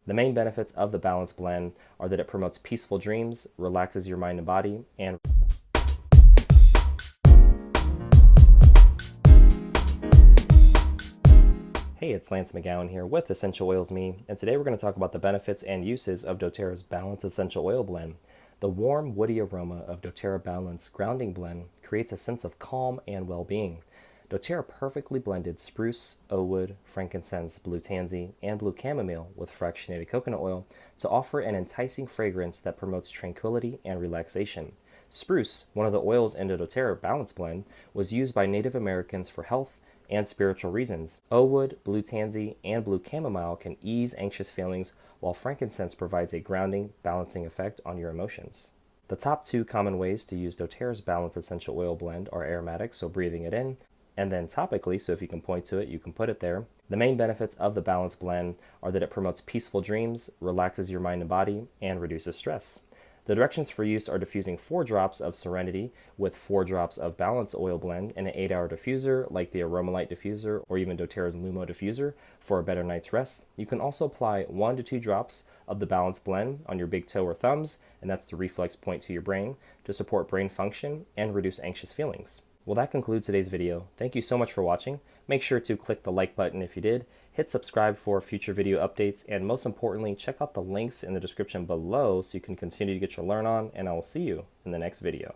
The main benefits of the Balance Blend are that it promotes peaceful dreams, relaxes your mind and body, and Hey, it's Lance McGowan here with Essential Oils Me, and today we're going to talk about the benefits and uses of doTERRA's Balance Essential Oil Blend. The warm, woody aroma of doTERRA Balance Grounding Blend creates a sense of calm and well-being. doTERRA perfectly blended spruce, oak wood, frankincense, blue tansy, and blue chamomile with fractionated coconut oil to offer an enticing fragrance that promotes tranquility and relaxation. Spruce, one of the oils in the doTERRA Balance Blend, was used by Native Americans for health and spiritual reasons. Oak wood, blue tansy, and blue chamomile can ease anxious feelings, while frankincense provides a grounding, balancing effect on your emotions. The top two common ways to use doTERRA's Balance Essential Oil Blend are aromatic, so breathing it in, and then topically, so if you can point to it, you can put it there. The main benefits of the Balance Blend are that it promotes peaceful dreams, relaxes your mind and body, and reduces stress. The directions for use are diffusing 4 drops of Serenity with 4 drops of Balance Oil Blend in an 8-hour diffuser like the AromaLight diffuser or even doTERRA's Lumo diffuser for a better night's rest. You can also apply 1 to 2 drops of the Balance Blend on your big toe or thumbs, and that's the reflex point to your brain, to support brain function and reduce anxious feelings. Well, that concludes today's video. Thank you so much for watching. Make sure to click the like button if you did, hit subscribe for future video updates, and most importantly, check out the links in the description below so you can continue to get your learn on, and I will see you in the next video.